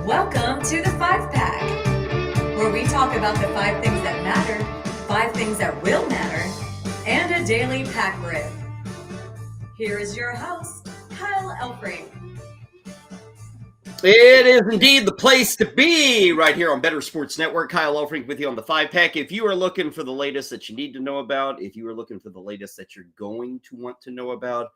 Welcome to the 5-Pack, where we talk about the 5 things that matter, 5 things that will matter, and a daily pack rip. Here is your host, Kyle Elfrink. It is indeed the place to be right here on Bettor Sports Network. Kyle Elfrink with you on the 5-Pack. If you are looking for the latest that you need to know about, if you are looking for the latest that you're going to want to know about,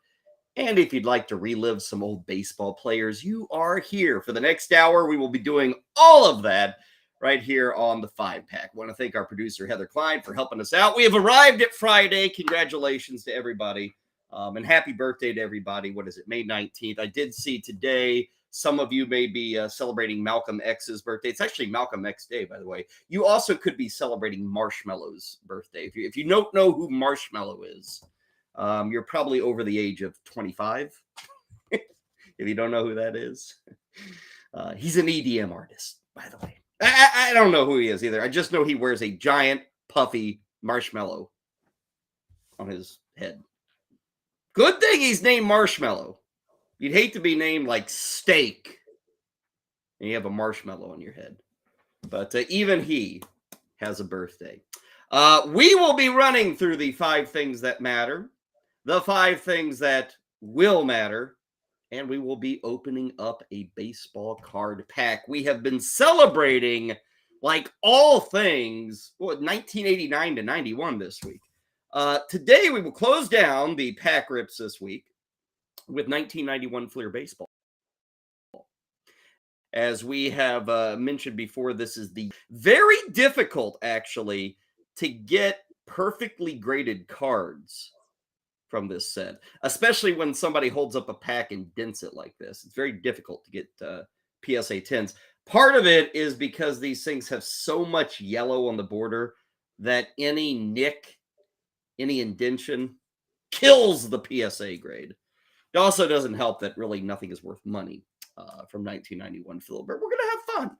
and if you'd like to relive some old baseball players, you are here. For the next hour, we will be doing all of that right here on the 5-Pack. I want to thank our producer, Heather Klein, for helping us out. We have arrived at Friday. Congratulations to everybody. And happy birthday to everybody. What is it, May 19th? I did see today some of you may be celebrating Malcolm X's birthday. It's actually Malcolm X Day, by the way. You also could be celebrating Marshmallow's birthday. If you don't know who Marshmallow is, you're probably over the age of 25. If you don't know who that is. He's an EDM artist, by the way. I don't know who he is either. I just know he wears a giant, puffy marshmallow on his head. Good thing he's named Marshmallow. You'd hate to be named like Steak and you have a marshmallow on your head. But even he has a birthday. We will be running through the 5 things that matter, the 5 things that will matter, and we will be opening up a baseball card pack. We have been celebrating, like all things, 1989 to 91 this week. Today, we will close down the pack rips this week with 1991 Fleer Baseball. As we have mentioned before, this is the very difficult, actually, to get perfectly graded cards from this set, especially when somebody holds up a pack and dents it like this. It's very difficult to get PSA 10s. Part of it is because these things have so much yellow on the border that any nick, any indention kills the PSA grade. It also doesn't help that really nothing is worth money from 1991 Phil. But we're going to have fun.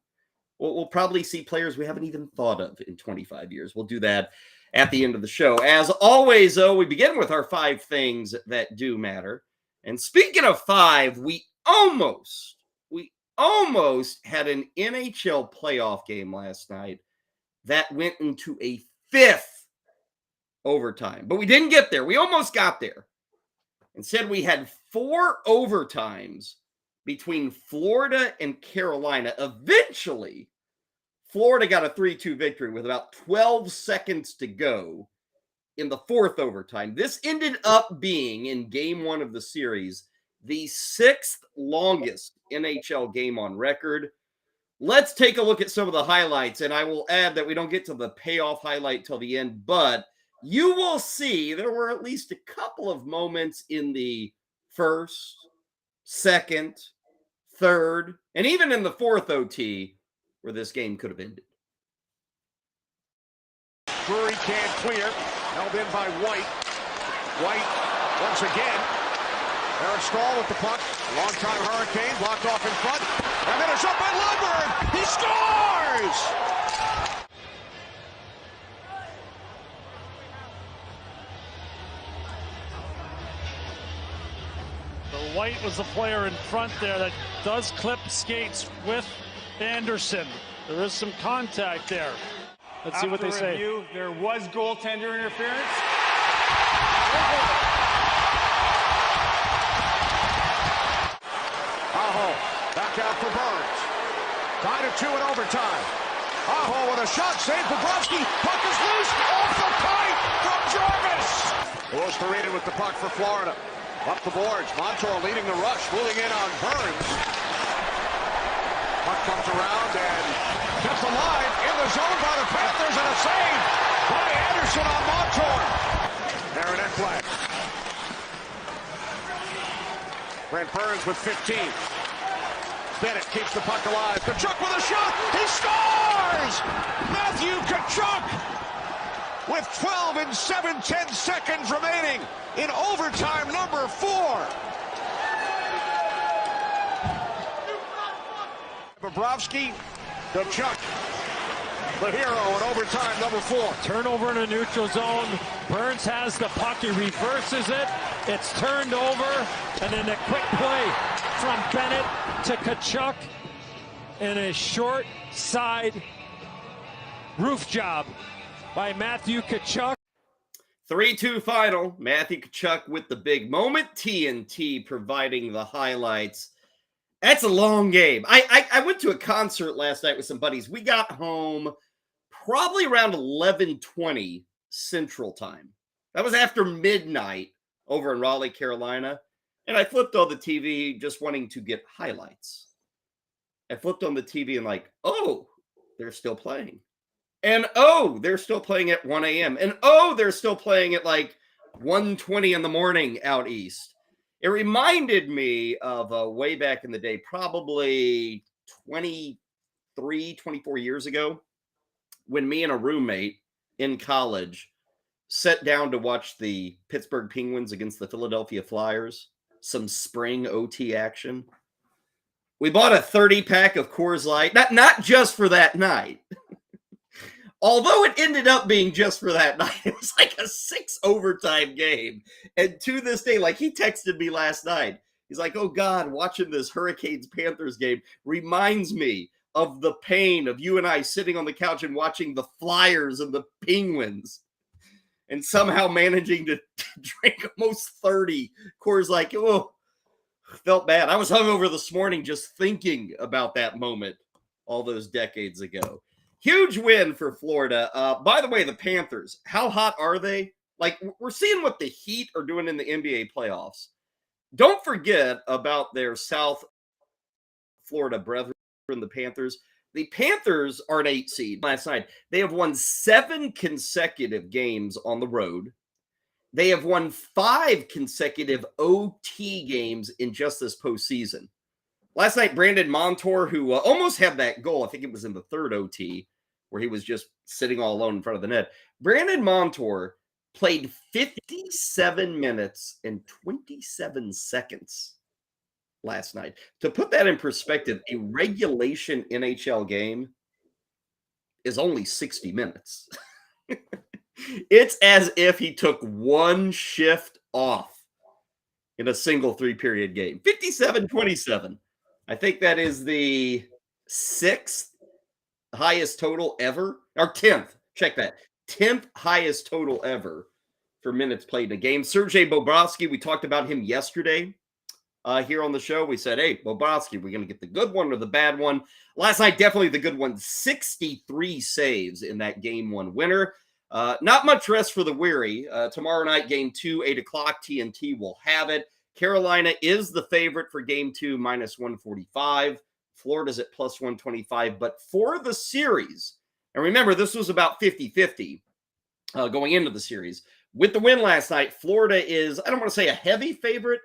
We'll probably see players we haven't even thought of in 25 years. We'll do that at the end of the show. As always, though, we begin with our 5 things that do matter. And speaking of 5, we almost had an NHL playoff game last night that went into a 5th overtime. But we didn't get there. We almost got there. Instead, we had 4 overtimes between Florida and Carolina. Eventually, Florida got a 3-2 victory with about 12 seconds to go in the 4th overtime. This ended up being, in game 1 of the series, the 6th longest NHL game on record. Let's take a look at some of the highlights, and I will add that we don't get to the payoff highlight till the end, but you will see there were at least a couple of moments in the 1st, 2nd, 3rd, and even in the 4th OT where this game could have ended. Drury can't clear. Held in by White. White once again. Eric Stahl with the puck. Long-time Hurricane blocked off in front. And then it's up by Lundberg. He scores! White was the player in front there that does clip skates with Anderson. There is some contact there. Let's see what they say. There was goaltender interference. Aho, back out for Burns. Tied at 2 in overtime. Aho with a shot, save Bobrovsky. Puck is loose, off the pipe from Jarvis. Osterreed with the puck for Florida. Up the boards, Montour leading the rush, moving in on Burns. Puck comes around and kept alive in the zone by the Panthers, and a save by Anderson on Montour. Aaron Ekblad. Brent Burns with 15. Bennett keeps the puck alive. Tkachuk with a shot, he scores! Matthew Tkachuk! With 12 and 7/10 seconds remaining in overtime number 4. Bobrovsky, Tkachuk, the hero in overtime number 4. Turnover in a neutral zone. Burns has the puck, he reverses it. It's turned over, and then a quick play from Bennett to Tkachuk. and a short side roof job by Matthew Tkachuk. 3-2 final. Matthew Tkachuk with the big moment. TNT providing the highlights. That's a long game. I went to a concert last night with some buddies. We got home probably around 11:20 Central Time. That was after midnight over in Raleigh, Carolina. And I flipped on the TV just wanting to get highlights. I flipped on the TV and like, oh, they're still playing. And oh, they're still playing at 1 a.m. And oh, they're still playing at like 1:20 in the morning out east. It reminded me of way back in the day, probably 23, 24 years ago, when me and a roommate in college sat down to watch the Pittsburgh Penguins against the Philadelphia Flyers, some spring OT action. We bought a 30-pack of Coors Light, not just for that night. Although it ended up being just for that night. It was like a 6 overtime game. And to this day, like he texted me last night. He's like, oh God, watching this Hurricanes-Panthers game reminds me of the pain of you and I sitting on the couch and watching the Flyers and the Penguins. And somehow managing to drink almost 30 Coors Light. Oh, felt bad. I was hungover this morning just thinking about that moment all those decades ago. Huge win for Florida. By the way, the Panthers, how hot are they? Like, we're seeing what the Heat are doing in the NBA playoffs. Don't forget about their South Florida brethren, the Panthers. The Panthers are an 8 seed last night. They have won 7 consecutive games on the road. They have won 5 consecutive OT games in just this postseason. Last night, Brandon Montour, who almost had that goal, I think it was in the third OT, where he was just sitting all alone in front of the net. Brandon Montour played 57 minutes and 27 seconds last night. To put that in perspective, a regulation NHL game is only 60 minutes. It's as if he took one shift off in a single 3-period game. 57-27. I think that is the 6th highest total ever, or 10th. Check that. 10th highest total ever for minutes played in a game. Sergei Bobrovsky, we talked about him yesterday here on the show. We said, hey, Bobrovsky, we're going to get the good one or the bad one. Last night, definitely the good one. 63 saves in that Game 1 winner. Not much rest for the weary. Tomorrow night, Game 2, 8 o'clock, TNT will have it. Carolina is the favorite for Game 2, minus 145. Florida's at plus 125. But for the series, and remember, this was about 50-50 going into the series. With the win last night, Florida is, I don't want to say a heavy favorite,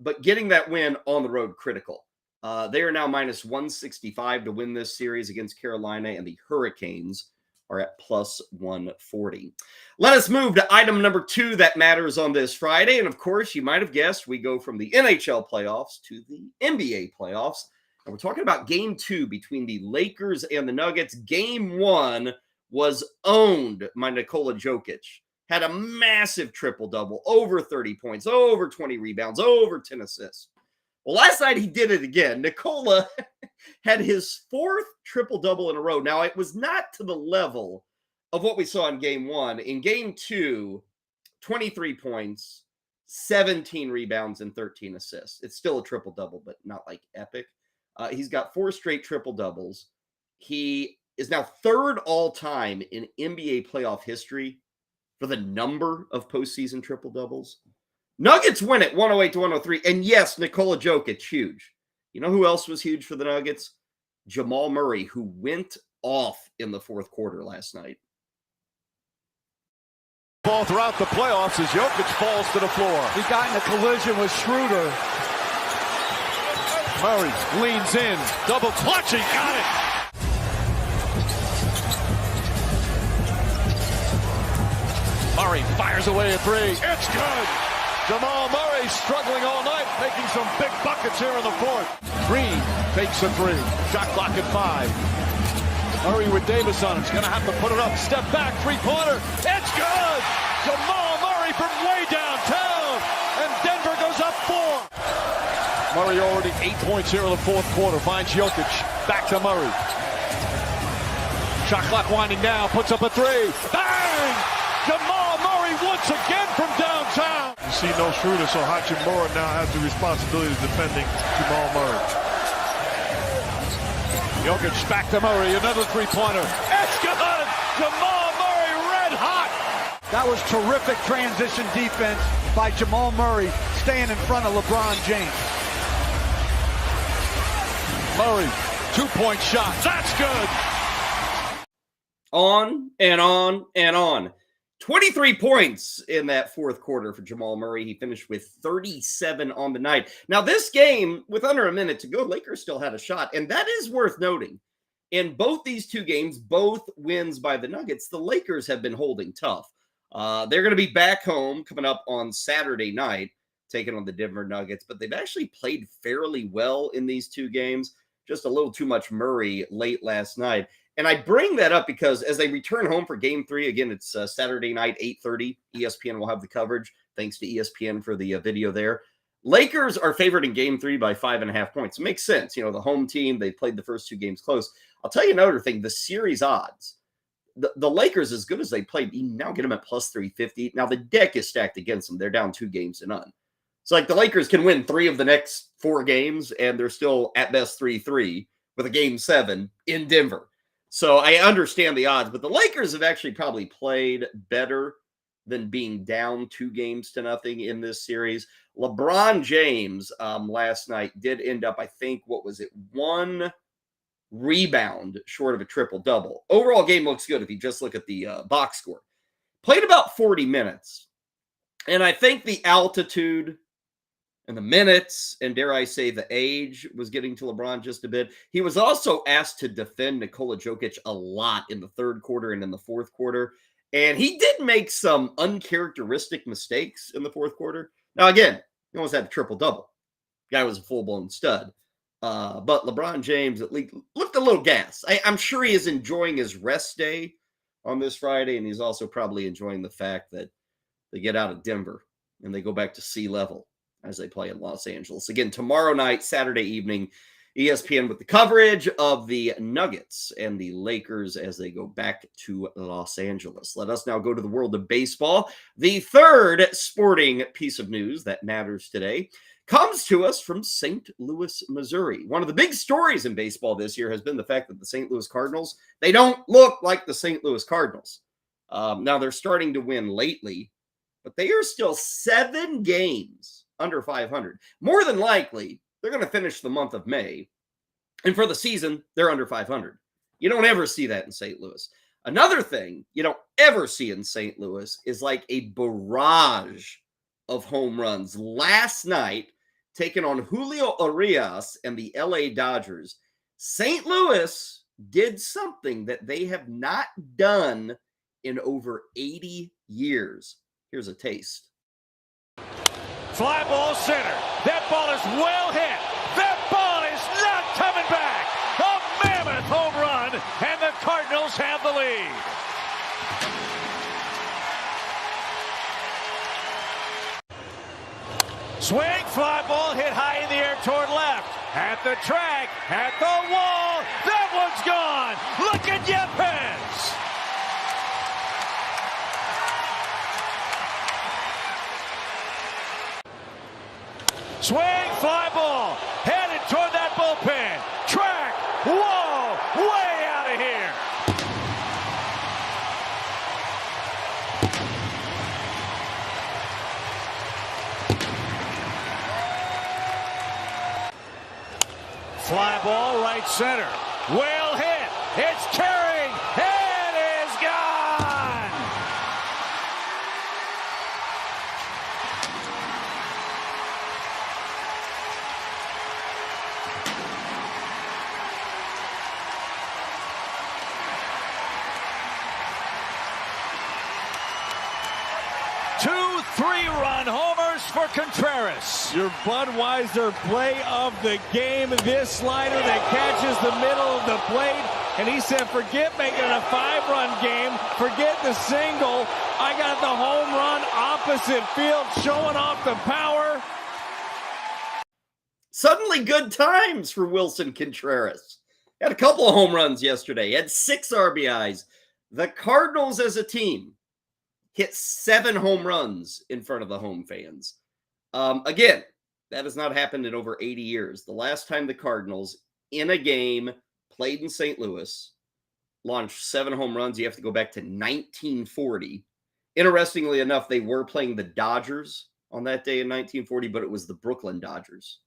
but getting that win on the road critical. They are now minus 165 to win this series against Carolina, and the Hurricanes are at plus 140. Let us move to item number 2 that matters on this Friday. And of course, you might have guessed, we go from the NHL playoffs to the NBA playoffs. And we're talking about Game 2 between the Lakers and the Nuggets. Game 1 was owned by Nikola Jokic. Had a massive triple-double, over 30 points, over 20 rebounds, over 10 assists. Well, last night he did it again. Nikola had his 4th triple-double in a row. Now, it was not to the level of what we saw in Game 1. In Game 2, 23 points, 17 rebounds, and 13 assists. It's still a triple-double, but not like epic. He's got 4 straight triple-doubles. He is now 3rd all-time in NBA playoff history for the number of postseason triple-doubles. Nuggets win it 108-103. And yes, Nikola Jokic, huge. You know who else was huge for the Nuggets? Jamal Murray, who went off in the 4th quarter last night. Ball throughout the playoffs as Jokic falls to the floor. He got in a collision with Schroeder. Murray leans in, double clutch, he got it. Murray fires away a 3. It's good. Jamal Murray struggling all night, making some big buckets here in the 4th. Green takes a 3. Shot clock at 5. Murray with Davis on him. He's going to have to put it up. Step back, 3-pointer. It's good. Jamal Murray from way downtown. And Denver goes up 4. Murray already 8 points here in the fourth quarter. Finds Jokic. Back to Murray. Shot clock winding down. Puts up a three. Bang! Jamal Murray once again from downtown. You see no shooter, so Hachimura now has the responsibility of defending Jamal Murray. Jokic back to Murray. Another three-pointer. It's good! Jamal Murray red hot! That was terrific transition defense by Jamal Murray, staying in front of LeBron James. Murray, 2-point shot. That's good! On and on and on. 23 points in that fourth quarter for Jamal Murray. He finished with 37 on the night. Now, this game, with under a minute to go, Lakers still had a shot, and that is worth noting. In both these two games, both wins by the Nuggets, the Lakers have been holding tough. They're going to be back home coming up on Saturday night, taking on the Denver Nuggets, but they've actually played fairly well in these two games. Just a little too much Murray late last night. And I bring that up because as they return home for Game 3, again, it's Saturday night, 8:30. ESPN will have the coverage. Thanks to ESPN for the video there. Lakers are favored in Game 3 by 5.5 points. It makes sense. You know, the home team, they played the first two games close. I'll tell you another thing, the series odds. The Lakers, as good as they played, you now get them at plus 350. Now, the deck is stacked against them. They're down 2-0. It's like the Lakers can win 3 of the next 4 games, and they're still at best 3-3 with a Game 7 in Denver. So I understand the odds, but the Lakers have actually probably played better than being down 2-0 in this series. LeBron James last night did end up, I think, 1 rebound short of a triple-double. Overall game looks good if you just look at the box score. Played about 40 minutes. And I think the altitude and the minutes, and dare I say the age, was getting to LeBron just a bit. He was also asked to defend Nikola Jokic a lot in the third quarter and in the fourth quarter. And he did make some uncharacteristic mistakes in the fourth quarter. Now, again, he almost had a triple-double. Guy was a full-blown stud. But LeBron James at least looked a little gassed. I'm sure he is enjoying his rest day on this Friday, and he's also probably enjoying the fact that they get out of Denver and they go back to sea level as they play in Los Angeles. Again, tomorrow night, Saturday evening, ESPN with the coverage of the Nuggets and the Lakers as they go back to Los Angeles. Let us now go to the world of baseball. The third sporting piece of news that matters today comes to us from St. Louis, Missouri. One of the big stories in baseball this year has been the fact that the St. Louis Cardinals, they don't look like the St. Louis Cardinals. Now they're starting to win lately, but they are still 7 games under 500. More than likely, they're going to finish the month of May. And for the season, they're under 500. You don't ever see that in St. Louis. Another thing you don't ever see in St. Louis is like a barrage of home runs. Last night, taking on Julio Urias and the LA Dodgers, St. Louis did something that they have not done in over 80 years. Here's a taste. Fly ball center. That ball is well hit. That ball is not coming back. A mammoth home run, and the Cardinals have the lead. Swing, fly ball hit high in the air toward left. At the track, at the wall. That one's gone. Look at Yepes. Swing, fly ball, headed toward that bullpen. Track, wall, way out of here. Fly ball, right center. Well hit. It's carrying. It is gone. Two 3-run homers for Contreras. Your Budweiser play of the game. This slider that catches the middle of the plate. And he said, forget making it a 5-run game. Forget the single. I got the home run opposite field, showing off the power. Suddenly good times for Wilson Contreras. Had a couple of home runs yesterday. Had 6 RBIs. The Cardinals as a team hit 7 home runs in front of the home fans. Again, that has not happened in over 80 years. The last time the Cardinals in a game played in St. Louis launched 7 home runs, you have to go back to 1940. Interestingly enough, they were playing the Dodgers on that day in 1940, but it was the Brooklyn Dodgers,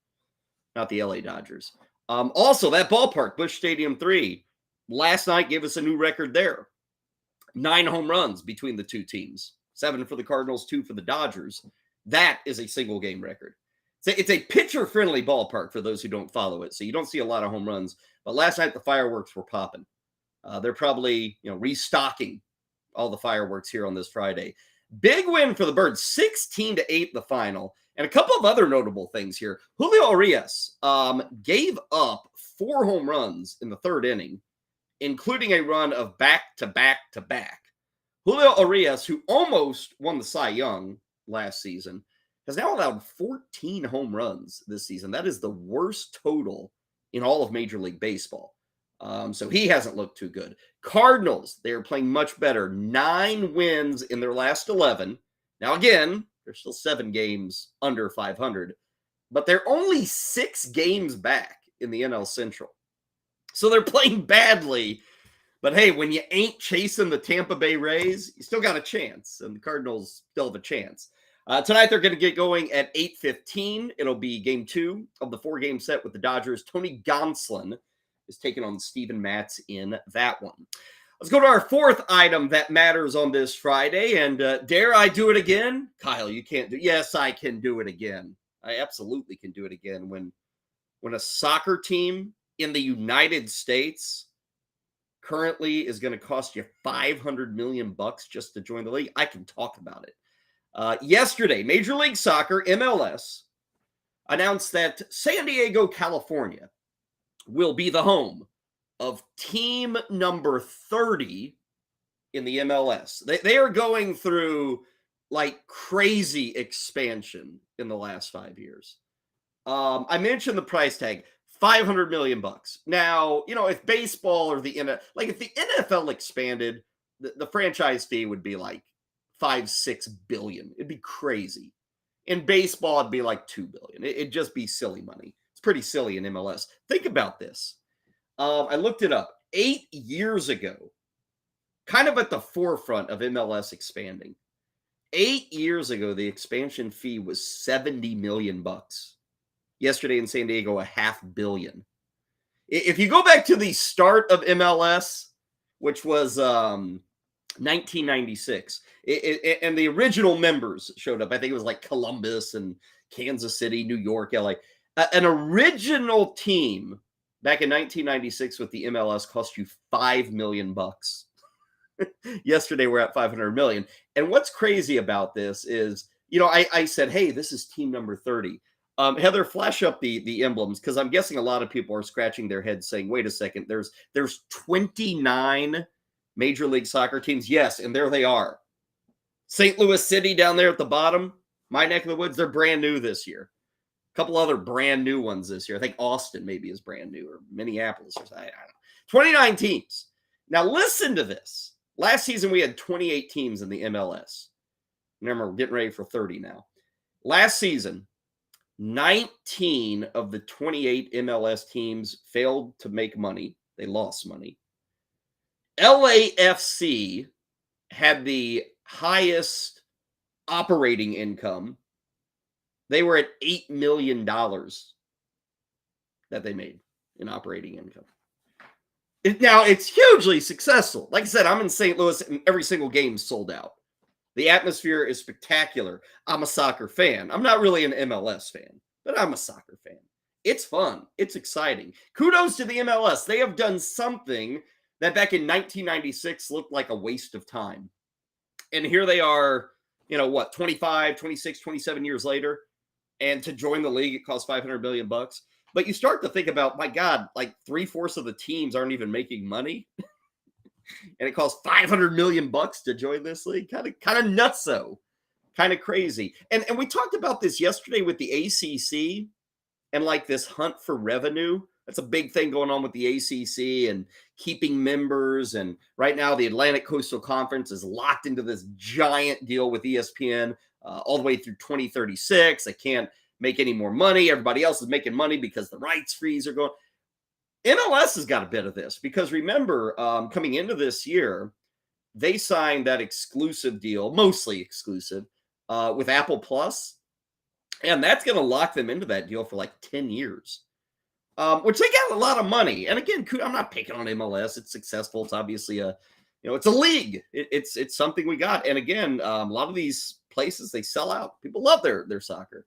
not the LA Dodgers. Also, that ballpark, Busch Stadium 3, last night gave us a new record there. 9 home runs between the two teams. 7 for the Cardinals, 2 for the Dodgers. That is a single game record. It's a pitcher-friendly ballpark for those who don't follow it, so you don't see a lot of home runs. But last night, the fireworks were popping. They're probably restocking all the fireworks here on this Friday. Big win for the Birds, 16-8 the final. And a couple of other notable things here. Julio Urias gave up 4 home runs in the 3rd inning, including a run of back-to-back-to-back. Julio Urias, who almost won the Cy Young last season, has now allowed 14 home runs this season. That is the worst total in all of Major League Baseball. So he hasn't looked too good. Cardinals, they are playing much better. 9 wins in their last 11. Now, again, they're still 7 games under 500, but they're only 6 games back in the NL Central. So they're playing badly. But hey, when you ain't chasing the Tampa Bay Rays, you still got a chance, and the Cardinals still have a chance. Tonight, they're going to get going at 8:15. It'll be game 2 of the 4-game set with the Dodgers. Tony Gonsolin is taking on Steven Matz in that one. Let's go to our 4th item that matters on this Friday. And dare I do it again? Kyle, you can't do it. Yes, I can do it again. I absolutely can do it again. When a soccer team in the United States currently is going to cost you $500 million just to join the league, I can talk about it. Yesterday, Major League Soccer, MLS, announced that San Diego, California, will be the home of team number 30 in the MLS. They are going through like crazy expansion in the last 5 years. I mentioned the price tag, $500 million. Now, if baseball or if the NFL expanded, the franchise fee would be like $5-6 billion. It'd be crazy. In baseball, it'd be like $2 billion. It'd just be silly money. It's pretty silly in MLS. Think about this. I looked it up 8 years ago, kind of at the forefront of MLS expanding. 8 years ago, the expansion fee was $70 million. Yesterday in San Diego, $500 million. If you go back to the start of MLS, which was 1996, and the original members showed up. I think it was like Columbus and Kansas City, New York, LA. An original team back in 1996 with the MLS cost you $5 million. Yesterday, we're at $500 million. And what's crazy about this is, I said, hey, this is team number 30. Heather, flash up the emblems, because I'm guessing a lot of people are scratching their heads saying, wait a second, there's 29 Major League Soccer teams. Yes, and there they are. St. Louis City down there at the bottom, my neck of the woods, they're brand new this year. A couple other brand new ones this year. I think Austin maybe is brand new, or Minneapolis, or I don't know. 29 teams. Now listen to this. Last season we had 28 teams in the MLS. Remember, we're getting ready for 30 now. Last season, 19 of the 28 MLS teams failed to make money. They lost money. LAFC had the highest operating income. They were at $8 million that they made in operating income. Now, it's hugely successful. Like I said, I'm in St. Louis and every single game sold out. The atmosphere is spectacular. I'm a soccer fan. I'm not really an MLS fan, but I'm a soccer fan. It's fun. It's exciting. Kudos to the MLS. They have done something that back in 1996 looked like a waste of time. And here they are, 25, 26, 27 years later. And to join the league, it costs $500 million. But you start to think about, my God, like 3/4 of the teams aren't even making money. And it costs $500 million to join this league. Kind of nutso. Kind of crazy. And we talked about this yesterday with the ACC. and like this hunt for revenue. That's a big thing going on with the ACC and keeping members. And right now, the Atlantic Coastal Conference is locked into this giant deal with ESPN all the way through 2036. They can't make any more money. Everybody else is making money because the rights fees are going. MLS has got a bit of this because remember, coming into this year, they signed that exclusive deal, mostly exclusive, with Apple Plus, and that's going to lock them into that deal for like 10 years, which they got a lot of money. And again, I'm not picking on MLS. It's successful. It's obviously it's a league. It's something we got. And again, a lot of these places, they sell out. People love their soccer.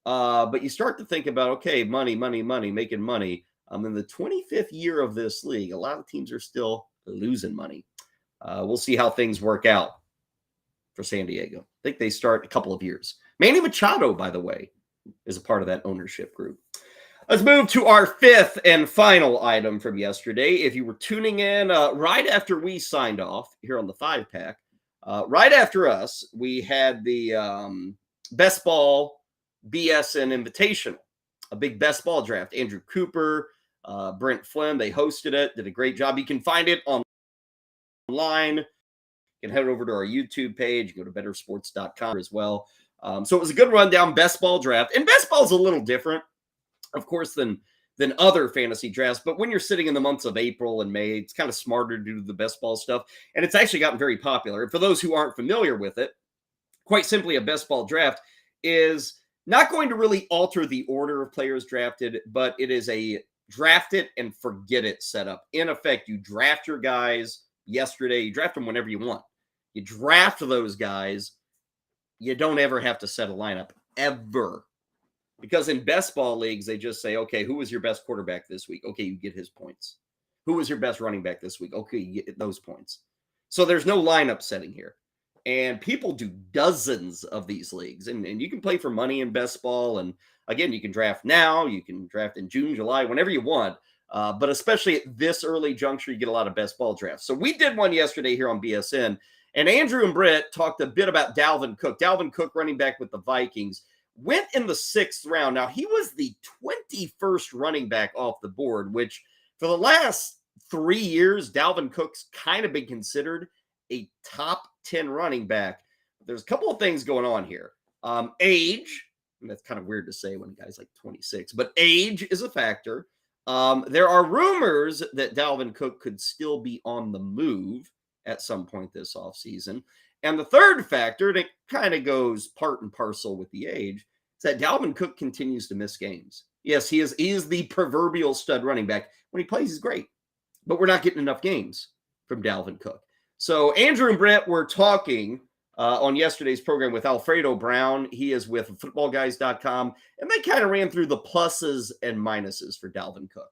But you start to think about, okay, money, making money. In the 25th year of this league, a lot of teams are still losing money. We'll see how things work out for San Diego. I think they start a couple of years. Manny Machado, by the way, is a part of that ownership group. Let's move to our fifth and final item from yesterday. If you were tuning in right after we signed off here on the 5-pack, right after us, we had the Best Ball BSN Invitational, a big best ball draft. Andrew Cooper, Brent Flynn, they hosted it, did a great job. You can find it online. You can head over to our YouTube page, go to bettersports.com as well. So it was a good rundown best ball draft. And best ball is a little different, of course, than other fantasy drafts. But when you're sitting in the months of April and May, it's kind of smarter to do the best ball stuff. And it's actually gotten very popular. And for those who aren't familiar with it, quite simply, a best ball draft is not going to really alter the order of players drafted, but it is a draft it and forget it setup. In effect, you draft your guys yesterday. You draft them whenever you want. You draft those guys. You don't ever have to set a lineup, ever. Because in best ball leagues, they just say, okay, who was your best quarterback this week? Okay, you get his points. Who was your best running back this week? Okay, you get those points. So there's no lineup setting here. And people do dozens of these leagues. And you can play for money in best ball. And again, you can draft now. You can draft in June, July, whenever you want. But especially at this early juncture, you get a lot of best ball drafts. So we did one yesterday here on BSN. And Andrew and Britt talked a bit about Dalvin Cook. Dalvin Cook, running back with the Vikings, went in the 6th round. Now, he was the 21st running back off the board, which for the last 3 years, Dalvin Cook's kind of been considered a top 10 running back. There's a couple of things going on here. Age, and that's kind of weird to say when a guy's like 26, but age is a factor. There are rumors that Dalvin Cook could still be on the move at some point this offseason. And the third factor that kind of goes part and parcel with the age is that Dalvin Cook continues to miss games. Yes, he is the proverbial stud running back. When he plays, he's great. But we're not getting enough games from Dalvin Cook. So Andrew and Brett were talking on yesterday's program with Alfredo Brown. He is with footballguys.com. And they kind of ran through the pluses and minuses for Dalvin Cook.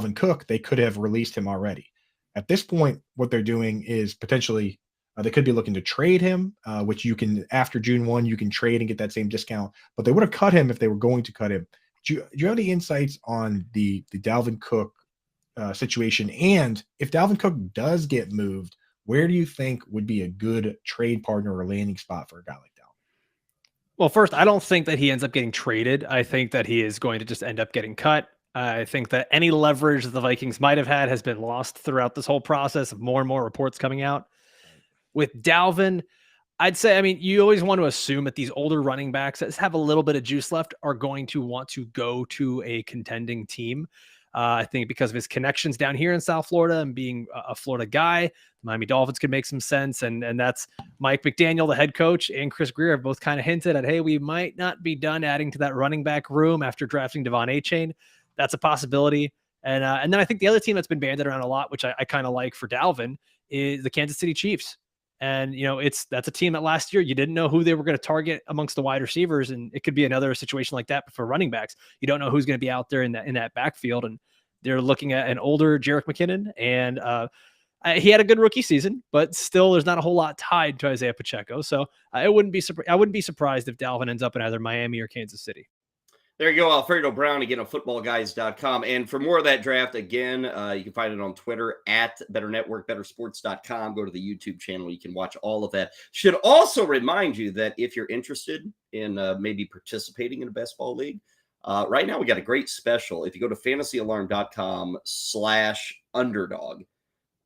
Dalvin Cook, they could have released him already. At this point, what they're doing is potentially they could be looking to trade him, which you can, after June 1, you can trade and get that same discount. But they would have cut him if they were going to cut him. Do you have any insights on the Dalvin Cook situation? And if Dalvin Cook does get moved, where do you think would be a good trade partner or landing spot for a guy like Dalvin? Well, first, I don't think that he ends up getting traded. I think that he is going to just end up getting cut. I think that any leverage that the Vikings might have had has been lost throughout this whole process of more and more reports coming out. With Dalvin, I'd say, I mean, you always want to assume that these older running backs that have a little bit of juice left are going to want to go to a contending team. I think because of his connections down here in South Florida and being a Florida guy, the Miami Dolphins could make some sense. And that's Mike McDaniel, the head coach, and Chris Greer have both kind of hinted at, hey, we might not be done adding to that running back room after drafting Devon Achane. That's a possibility. And then I think the other team that's been banded around a lot, which I kind of like for Dalvin, is the Kansas City Chiefs. And, you know, that's a team that last year you didn't know who they were going to target amongst the wide receivers. And it could be another situation like that. But for running backs, you don't know who's going to be out there in that backfield. And they're looking at an older Jerick McKinnon. And he had a good rookie season, but still there's not a whole lot tied to Isaiah Pacheco. So I wouldn't be surprised if Dalvin ends up in either Miami or Kansas City. There you go, Alfredo Brown, again, on footballguys.com. And for more of that draft, again, you can find it on Twitter at Bettor Network, bettorsports.com. Go to the YouTube channel. You can watch all of that. Should also remind you that if you're interested in maybe participating in a best ball league, right now we got a great special. If you go to fantasyalarm.com/underdog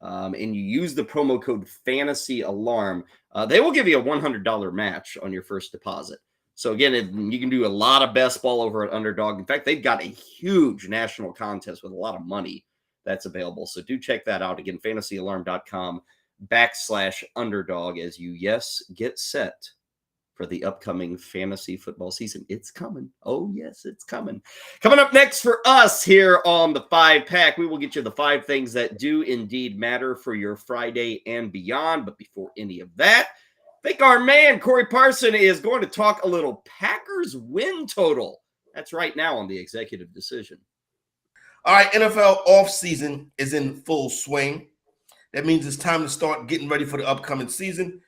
and you use the promo code FANTASYALARM, they will give you a $100 match on your first deposit. So again, you can do a lot of best ball over at Underdog. In fact, they've got a huge national contest with a lot of money that's available. So do check that out. Again, fantasyalarm.com/underdog as you, get set for the upcoming fantasy football season. It's coming. Oh, yes, it's coming. Coming up next for us here on the 5-Pack, we will get you the 5 things that do indeed matter for your Friday and beyond. But before any of that, I think our man, Corey Parson, is going to talk a little Packers win total. That's right now on the executive decision. All right, NFL offseason is in full swing. That means it's time to start getting ready for the upcoming season.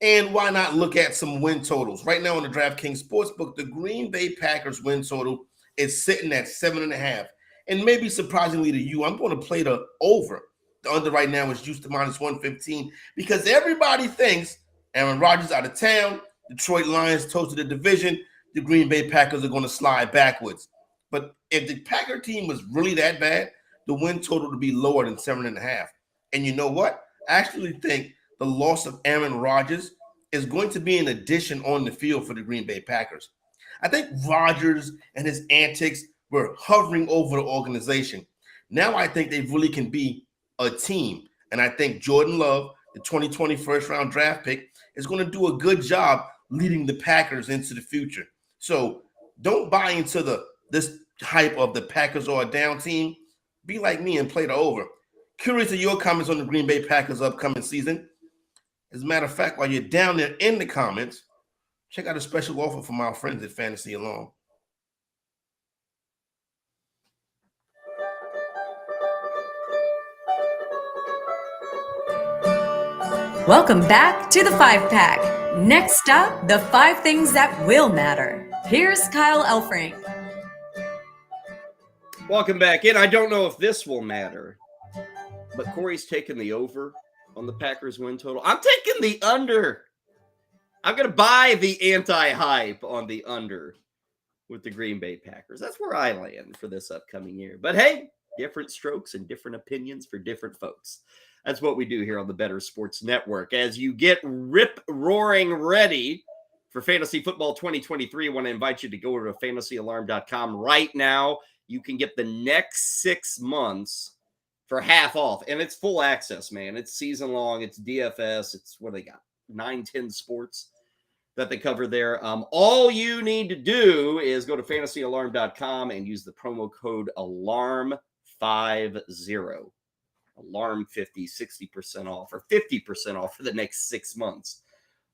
And why not look at some win totals? Right now on the DraftKings Sportsbook, the Green Bay Packers win total is sitting at 7.5. And maybe surprisingly to you, I'm going to play the over. The under right now is juiced to -115 because everybody thinks Aaron Rodgers out of town, Detroit Lions toasted the division, the Green Bay Packers are going to slide backwards. But if the Packer team was really that bad, the win total would be lower than 7.5. And you know what? I actually think the loss of Aaron Rodgers is going to be an addition on the field for the Green Bay Packers. I think Rodgers and his antics were hovering over the organization. Now I think they really can be a team. And I think Jordan Love, the 2020 first-round draft pick, is going to do a good job leading the Packers into the future. So don't buy into this hype of the Packers are a down team. Be like me and play the over. Curious of your comments on the Green Bay Packers upcoming season. As a matter of fact, while you're down there in the comments, check out a special offer from our friends at Fantasy Alarm. Welcome back to the 5-Pack. Next up, the 5 things that will matter. Here's Kyle Elfrink. Welcome back in. I don't know if this will matter, but Corey's taking the over on the Packers win total. I'm taking the under. I'm going to buy the anti-hype on the under with the Green Bay Packers. That's where I land for this upcoming year. But hey, different strokes and different opinions for different folks. That's what we do here on the Bettor Sports Network. As you get rip-roaring ready for Fantasy Football 2023, I want to invite you to go to fantasyalarm.com right now. You can get the next 6 months for half off. And it's full access, man. It's season long. It's DFS. It's what they got, 9-10 sports that they cover there. All you need to do is go to fantasyalarm.com and use the promo code ALARM50. Alarm 50, 60% off or 50% off for the next 6 months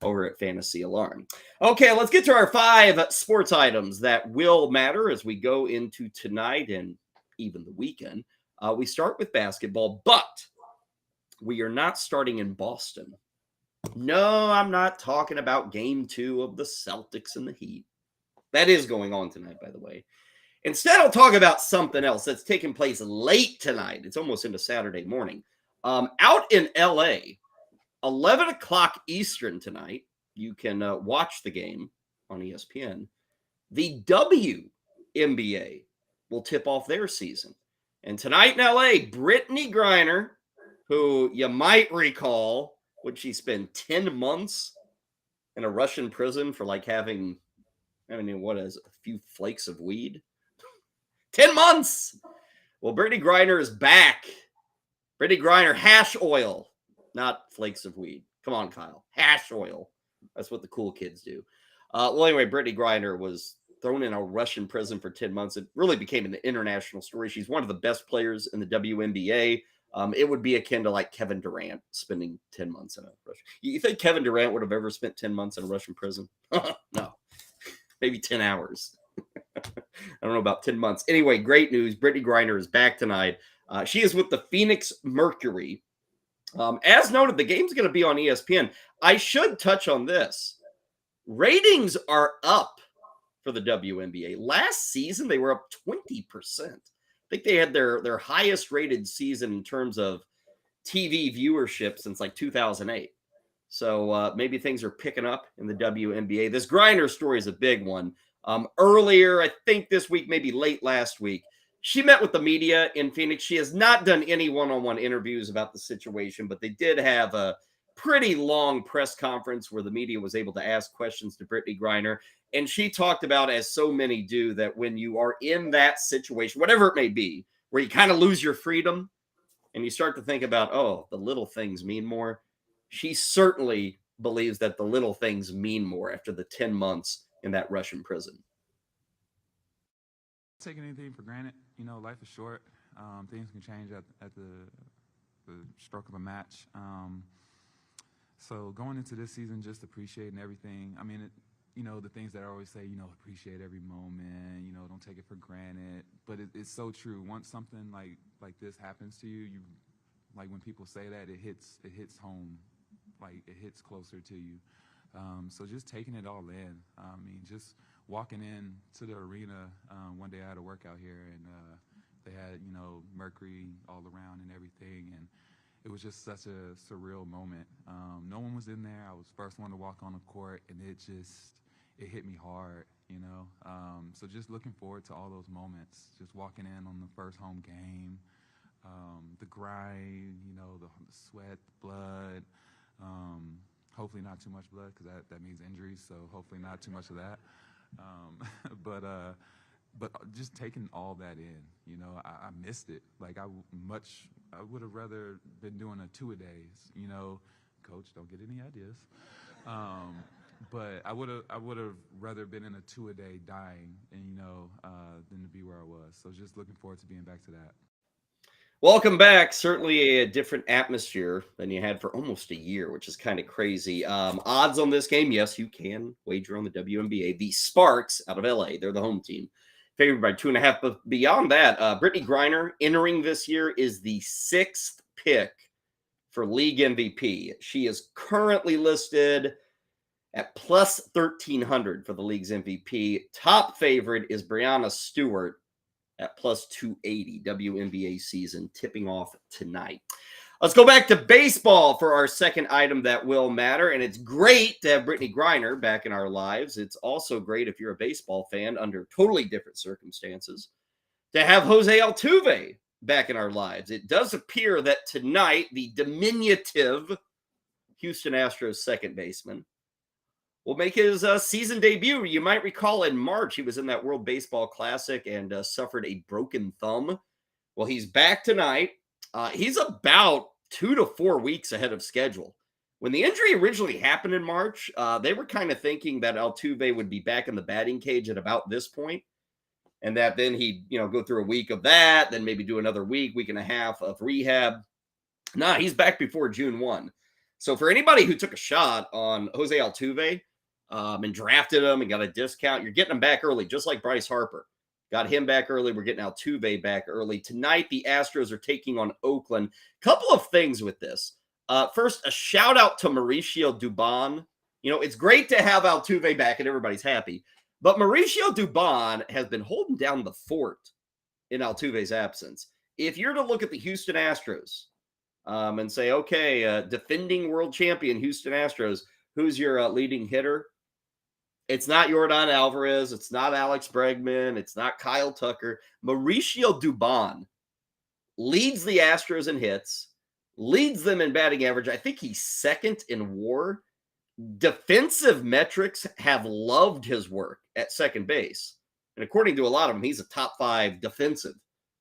over at Fantasy Alarm. Okay, let's get to our 5 sports items that will matter as we go into tonight and even the weekend. We start with basketball, but we are not starting in Boston. No, I'm not talking about game 2 of the Celtics and the Heat. That is going on tonight, by the way. Instead, I'll talk about something else that's taking place late tonight. It's almost into Saturday morning. Out in L.A., 11 o'clock Eastern tonight, you can watch the game on ESPN. The WNBA will tip off their season. And tonight in L.A., Brittney Griner, who you might recall, would she spend 10 months in a Russian prison for like having, what is a few flakes of weed? 10 months. Well, Brittney Griner is back. Brittney Griner, hash oil, not flakes of weed. Come on, Kyle. Hash oil. That's what the cool kids do. Well, anyway, Brittney Griner was thrown in a Russian prison for 10 months. It really became an international story. She's one of the best players in the WNBA. It would be akin to like Kevin Durant spending 10 months in a Russian. You think Kevin Durant would have ever spent 10 months in a Russian prison? No. Maybe 10 hours. I don't know about 10 months. Anyway, great news. Brittney Griner is back tonight. She is with the Phoenix Mercury. As noted, the game's going to be on ESPN. I should touch on this. Ratings are up for the WNBA. Last season, they were up 20%. I think they had their highest rated season in terms of TV viewership since like 2008. So maybe things are picking up in the WNBA. This Griner story is a big one. Earlier, I think this week, maybe late last week, she met with the media in Phoenix. She has not done any one-on-one interviews about the situation, but they did have a pretty long press conference where the media was able to ask questions to Brittney Griner. And she talked about, as so many do, that when you are in that situation, whatever it may be, where you kind of lose your freedom and you start to think about, oh, the little things mean more. She certainly believes that the little things mean more after the 10 months in that Russian prison. Taking anything for granted. You know, life is short. Things can change at the stroke of a match. So going into this season, just appreciating everything. I mean, the things that I always say, appreciate every moment, don't take it for granted. But it's so true. Once something like this happens to you, like when people say that, it hits home, like it hits closer to you. So just taking it all in. I mean, just walking in to the arena. One day I had a workout here, and they had, mercury all around and everything, and it was just such a surreal moment. No one was in there. I was first one to walk on the court, and it hit me hard, So just looking forward to all those moments, just walking in on the first home game, the grind, the sweat, the blood, hopefully not too much blood because that means injuries, so hopefully not too much of that. But just taking all that in, I missed it. Like I would have rather been doing a 2-a-days, Coach, don't get any ideas. But I would have rather been in a 2-a-day dying, and than to be where I was. So just looking forward to being back to that. Welcome back. Certainly a different atmosphere than you had for almost a year, which is kind of crazy. Odds on this game, yes, you can wager on the WNBA. The Sparks out of LA, they're the home team, favored by 2.5. But beyond that, Brittney Griner entering this year is the 6th pick for league MVP. She is currently listed at plus 1,300 for the league's MVP. Top favorite is Brianna Stewart at plus 280. WNBA season tipping off tonight. Let's go back to baseball for our second item that will matter. And it's great to have Brittney Griner back in our lives. It's also great if you're a baseball fan under totally different circumstances to have Jose Altuve back in our lives. It does appear that tonight the diminutive Houston Astros second baseman will make his season debut. You might recall in March, he was in that World Baseball Classic and suffered a broken thumb. Well, he's back tonight. He's about 2 to 4 weeks ahead of schedule. When the injury originally happened in March, they were kind of thinking that Altuve would be back in the batting cage at about this point, and that then he'd go through a week of that, then maybe do another week and a half of rehab. Nah, he's back before June 1. So for anybody who took a shot on Jose Altuve, and drafted him and got a discount, you're getting him back early, just like Bryce Harper. Got him back early. We're getting Altuve back early. Tonight, the Astros are taking on Oakland. Couple of things with this. First, a shout out to Mauricio Dubon. It's great to have Altuve back and everybody's happy, but Mauricio Dubon has been holding down the fort in Altuve's absence. If you're to look at the Houston Astros and say, okay, defending world champion Houston Astros, who's your leading hitter? It's not Yordan Alvarez. It's not Alex Bregman. It's not Kyle Tucker. Mauricio Dubon leads the Astros in hits, leads them in batting average. I think he's second in WAR. Defensive metrics have loved his work at second base. And according to a lot of them, he's a top 5 defensive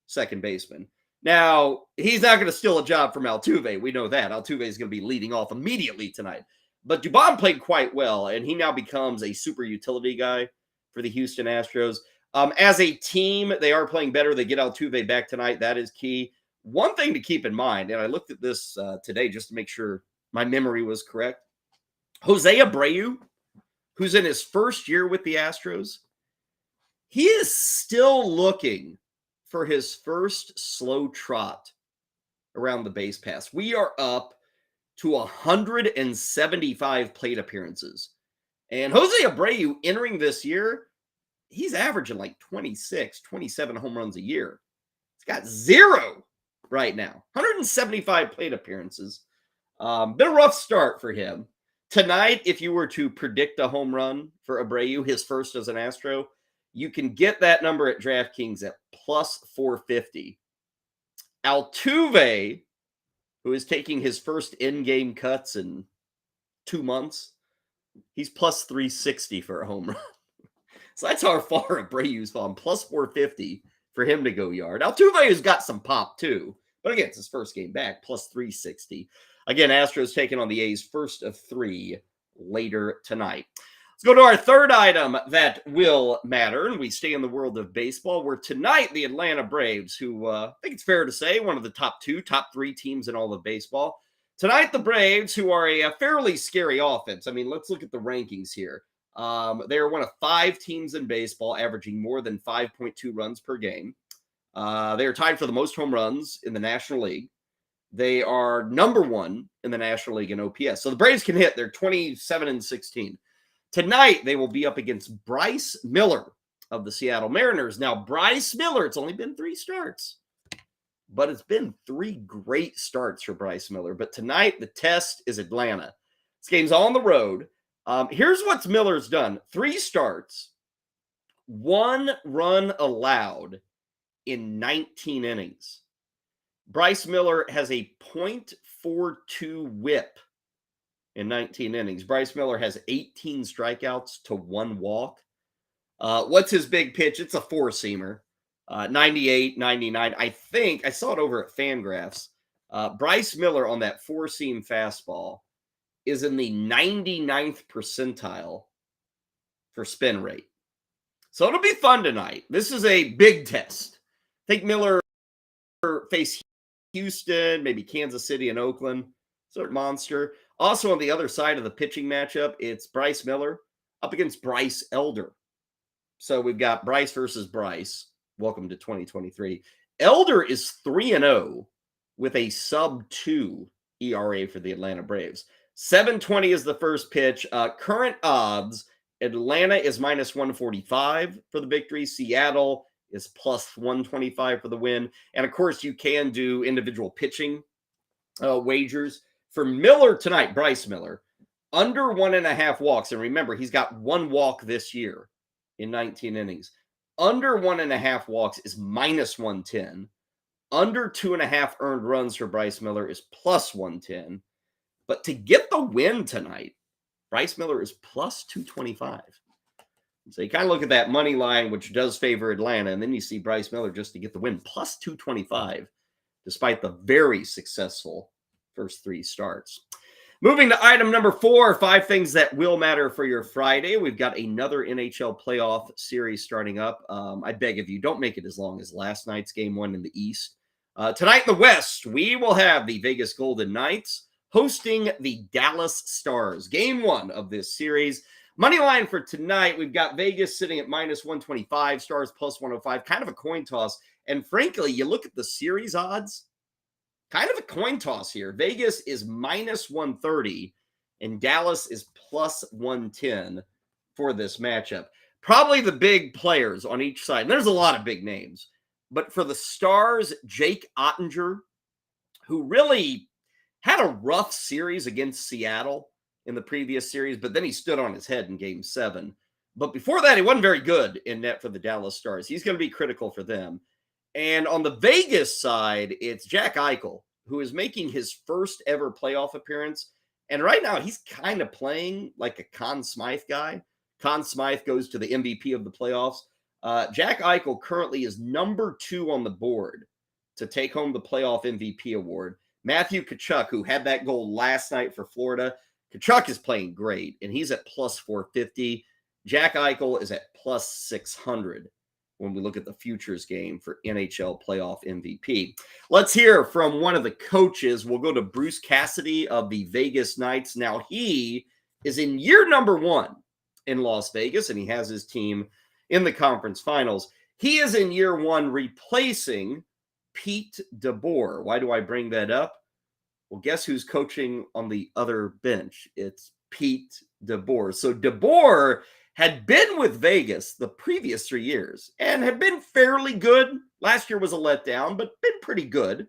second baseman. Now, he's not going to steal a job from Altuve. We know that. Altuve is going to be leading off immediately tonight. But Dubon played quite well, and he now becomes a super utility guy for the Houston Astros. As a team, they are playing better. They get Altuve back tonight. That is key. One thing to keep in mind, and I looked at this today just to make sure my memory was correct. Jose Abreu, who's in his first year with the Astros, he is still looking for his first slow trot around the base pass. We are up to 175 plate appearances. And Jose Abreu entering this year he's averaging like 26, 27 home runs a year. He's got 0 right now. 175 plate appearances. Been a rough start for him. Tonight, if you were to predict a home run for Abreu, his first as an Astro, you can get that number at DraftKings at plus 450. Altuve, who is taking his first in-game cuts in 2 months, he's plus 360 for a home run. So that's how far Abreu's fallen. Plus 450 for him to go yard. Altuve has got some pop too. But again, it's his first game back. Plus 360. Again, Astros taking on the A's first of 3 later tonight. Let's go to our third item that will matter. And we stay in the world of baseball, where tonight the Atlanta Braves, who I think it's fair to say one of the top 3 teams in all of baseball. Tonight, the Braves, who are a fairly scary offense. I mean, let's look at the rankings here. They are one of 5 teams in baseball averaging more than 5.2 runs per game. They are tied for the most home runs in the National League. They are number 1 in the National League in OPS. So the Braves can hit. They're 27-16. Tonight, they will be up against Bryce Miller of the Seattle Mariners. Now, Bryce Miller, it's only been 3 starts, but it's been 3 great starts for Bryce Miller. But tonight, the test is Atlanta. This game's on the road. Here's what Miller's done. 3 starts, 1 run allowed in 19 innings. Bryce Miller has a .42 whip in 19 innings. Bryce Miller has 18 strikeouts to 1 walk. What's his big pitch? It's a 4-seamer. 98, 99. I think I saw it over at Fangraphs. Bryce Miller on that 4-seam fastball is in the 99th percentile for spin rate. So it'll be fun tonight. This is a big test. I think Miller face Houston, maybe Kansas City and Oakland. Sort of monster. Also on the other side of the pitching matchup, it's Bryce Miller up against Bryce Elder. So we've got Bryce versus Bryce. Welcome to 2023. Elder is 3-0 with a sub-2 ERA for the Atlanta Braves. 720 is the first pitch. Current odds, Atlanta is -145 for the victory. Seattle is +125 for the win. And of course, you can do individual pitching wagers. For Miller tonight, Bryce Miller, under 1.5 walks. And remember, he's got 1 walk this year in 19 innings. Under 1.5 walks is -110. Under 2.5 earned runs for Bryce Miller is +110. But to get the win tonight, Bryce Miller is +225. So you kind of look at that money line, which does favor Atlanta, and then you see Bryce Miller just to get the win, +225, despite the very successful first 3 starts. Moving to item number 4, 5 things that will matter for your Friday. We've got another NHL playoff series starting up. I beg of you, don't make it as long as last night's game 1 in the East. Tonight in the West, we will have the Vegas Golden Knights hosting the Dallas Stars. Game 1 of this series. Money line for tonight, we've got Vegas sitting at -125, Stars +105, kind of a coin toss. And frankly, you look at the series odds, kind of a coin toss here. Vegas is -130 and Dallas is +110 for this matchup. Probably the big players on each side. And there's a lot of big names. But for the Stars, Jake Ottinger, who really had a rough series against Seattle in the previous series, but then he stood on his head in Game 7. But before that, he wasn't very good in net for the Dallas Stars. He's going to be critical for them. And on the Vegas side, it's Jack Eichel, who is making his first ever playoff appearance. And right now, he's kind of playing like a Conn Smythe guy. Conn Smythe goes to the MVP of the playoffs. Jack Eichel currently is number 2 on the board to take home the playoff MVP award. Matthew Tkachuk, who had that goal last night for Florida, Tkachuk is playing great, and he's at +450. Jack Eichel is at +600 when we look at the futures game for NHL playoff MVP. Let's hear from one of the coaches. We'll go to Bruce Cassidy of the Vegas Knights. Now, he is in year number 1 in Las Vegas, and he has his team in the conference finals. He is in year 1 replacing Pete DeBoer. Why do I bring that up? Well, guess who's coaching on the other bench? It's Pete DeBoer. So DeBoer had been with Vegas the previous 3 years and had been fairly good. Last year was a letdown, but been pretty good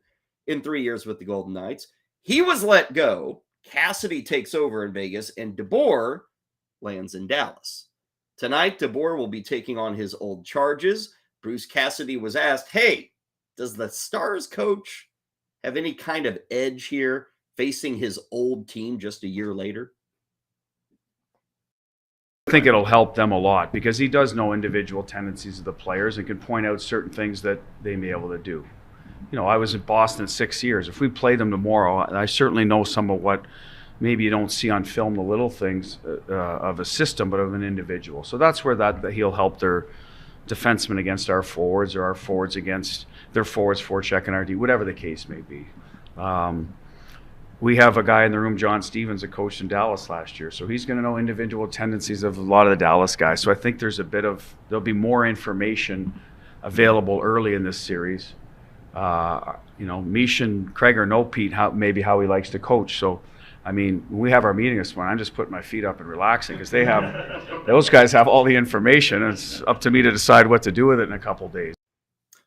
in 3 years with the Golden Knights. He was let go. Cassidy takes over in Vegas, and DeBoer lands in Dallas. Tonight, DeBoer will be taking on his old charges. Bruce Cassidy was asked, hey, does the Stars coach have any kind of edge here facing his old team just a year later? I think it'll help them a lot because he does know individual tendencies of the players and can point out certain things that they may be able to do. You know, I was at Boston 6 years. If we play them tomorrow, I certainly know some of what maybe you don't see on film, the little things of a system, but of an individual. So that's where that he'll help their defensemen against our forwards, or our forwards against their forwards, forechecking our D, whatever the case may be. We have a guy in the room, John Stevens, that coached in Dallas last year. So he's going to know individual tendencies of a lot of the Dallas guys. So I think there'll be more information available early in this series. You know, Mish and Craig know Pete how he likes to coach. So, I mean, when we have our meeting this morning, I'm just putting my feet up and relaxing because those guys have all the information. And it's up to me to decide what to do with it in a couple of days.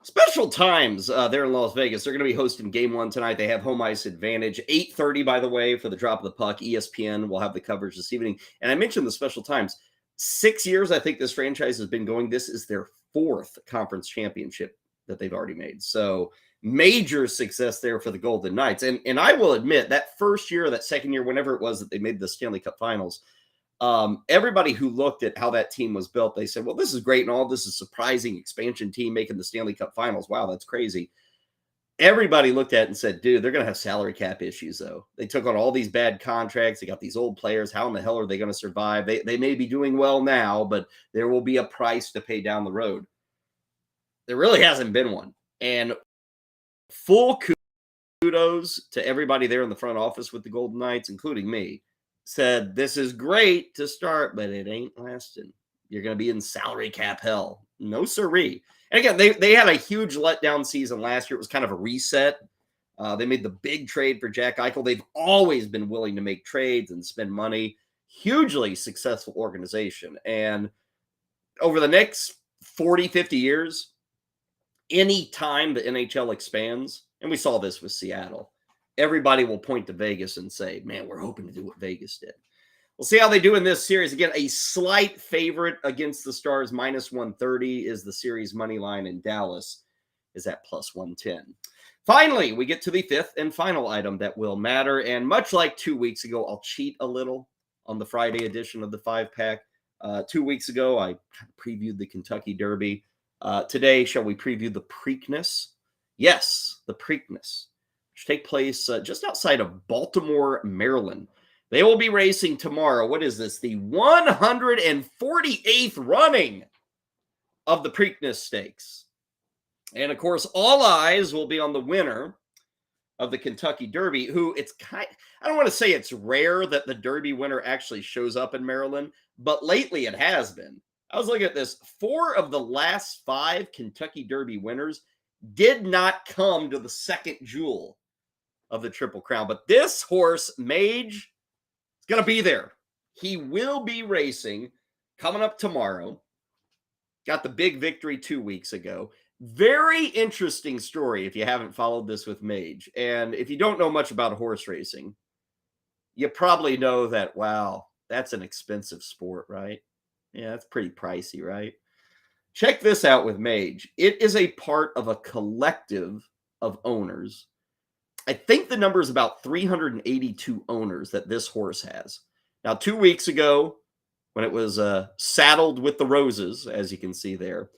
Special times there in Las Vegas. They're going to be hosting Game 1 tonight. They have home ice advantage. 8:30, by the way, for the drop of the puck. ESPN will have the coverage this evening. And I mentioned the special times. 6 years, I think this franchise has been going. This is their 4th conference championship that they've already made. So major success there for the Golden Knights. And I will admit that first year, that second year, whenever it was that they made the Stanley Cup Finals, everybody who looked at how that team was built, they said, well, this is great and all. This is a surprising expansion team making the Stanley Cup Finals. Wow, that's crazy. Everybody looked at it and said, dude, they're going to have salary cap issues, though. They took on all these bad contracts. They got these old players. How in the hell are they going to survive? They may be doing well now, but there will be a price to pay down the road. There really hasn't been one. And full kudos to everybody there in the front office with the Golden Knights, including me. Said, this is great to start, but it ain't lasting. You're going to be in salary cap hell. No siree. And again, they had a huge letdown season last year. It was kind of a reset. They made the big trade for Jack Eichel. They've always been willing to make trades and spend money. Hugely successful organization. And over the next 40, 50 years, any time the NHL expands, and we saw this with Seattle, everybody will point to Vegas and say, man, we're hoping to do what Vegas did. We'll see how they do in this series. Again, a slight favorite against the Stars. -130 is the series money line, in Dallas is at +110. Finally, we get to the 5th and final item that will matter. And much like 2 weeks ago, I'll cheat a little on the Friday edition of the 5-pack. 2 weeks ago, I previewed the Kentucky Derby. Today, shall we preview the Preakness? Yes, the Preakness, which take place just outside of Baltimore, Maryland. They will be racing tomorrow. What is this? The 148th running of the Preakness Stakes. And, of course, all eyes will be on the winner of the Kentucky Derby, who I don't want to say it's rare that the Derby winner actually shows up in Maryland, but lately it has been. I was looking at this. 4 of the last 5 Kentucky Derby winners did not come to the second jewel of the Triple Crown. But this horse, Mage, is going to be there. He will be racing coming up tomorrow. Got the big victory 2 weeks ago. Very interesting story if you haven't followed this with Mage. And if you don't know much about horse racing, you probably know that, wow, that's an expensive sport, right? Yeah, that's pretty pricey, right? Check this out with Mage. It is a part of a collective of owners. I think the number is about 382 owners that this horse has. Now, 2 weeks ago, when it was saddled with the roses, as you can see there,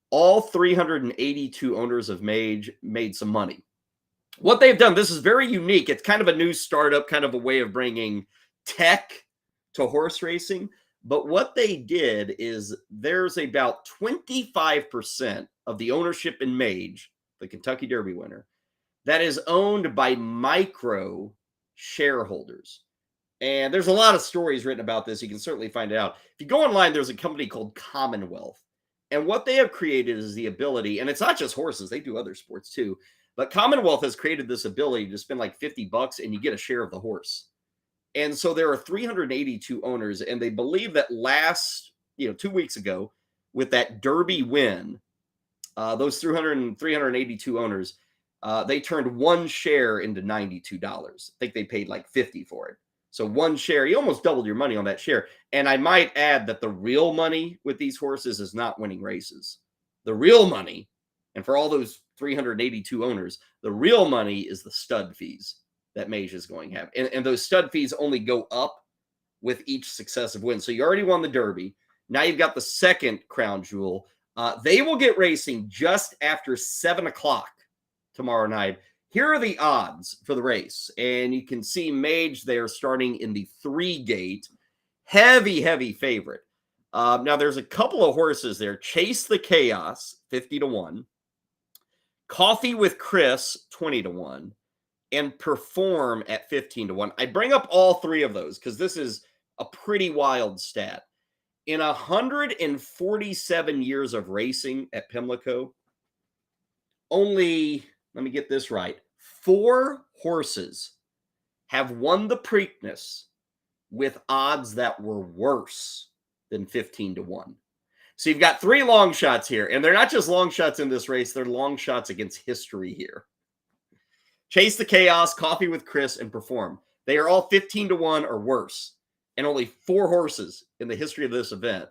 all 382 owners of Mage made some money. What they've done, this is very unique. It's kind of a new startup, kind of a way of bringing tech to horse racing. But what they did is there's about 25% of the ownership in Mage, the Kentucky Derby winner, that is owned by micro shareholders. And there's a lot of stories written about this. You can certainly find it out. If you go online, there's a company called Commonwealth. And what they have created is the ability, and it's not just horses, they do other sports too, but Commonwealth has created this ability to spend like $50 and you get a share of the horse. And so there are 382 owners, and they believe that last 2 weeks ago with that Derby win. Those 382 owners, they turned one share into $92. I think they paid like $50 for it. So one share, you almost doubled your money on that share. And I might add that the real money with these horses is not winning races. The real money, and for all those 382 owners, the real money is the stud fees that Mage is going to have. And those stud fees only go up with each successive win. So you already won the Derby. Now you've got the second crown jewel. They will get racing just after 7 o'clock tomorrow night. Here are the odds for the race. And you can see Mage there starting in the 3 gate. Heavy favorite. Now there's a couple of horses there. Chase the Chaos, 50-1. Coffee with Chris, 20-1. And Perform at 15-1. I bring up all 3 of those because this is a pretty wild stat. In 147 years of racing at Pimlico, only, let me get this right, 4 horses have won the Preakness with odds that were worse than 15-1. So you've got 3 long shots here, and they're not just long shots in this race, they're long shots against history here. Chase the Chaos, Coffee with Chris, and Perform. They are all 15-1 or worse, and only 4 horses in the history of this event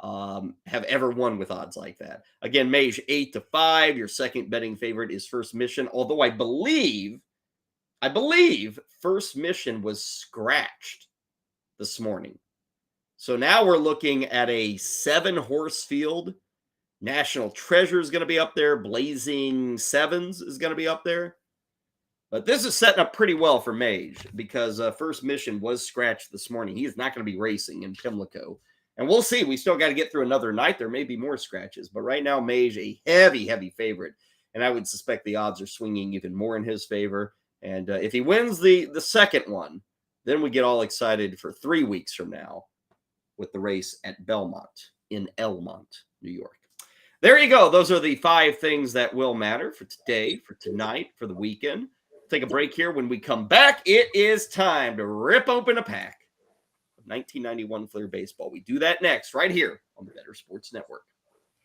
have ever won with odds like that. Again, Mage 8-5. Your second betting favorite is First Mission, although I believe First Mission was scratched this morning. So now we're looking at a 7-horse field. National Treasure is going to be up there. Blazing Sevens is going to be up there. But this is setting up pretty well for Mage because First Mission was scratched this morning. He is not going to be racing in Pimlico. And we'll see. We still got to get through another night. There may be more scratches. But right now, Mage, a heavy favorite. And I would suspect the odds are swinging even more in his favor. And if he wins the second one, then we get all excited for 3 weeks from now with the race at Belmont in Elmont, New York. There you go. Those are the 5 things that will matter for today, for tonight, for the weekend. Take a break here. When we come back, it is time to rip open a pack of 1991 Fleer Baseball. We do that next, right here on the Bettor Sports Network.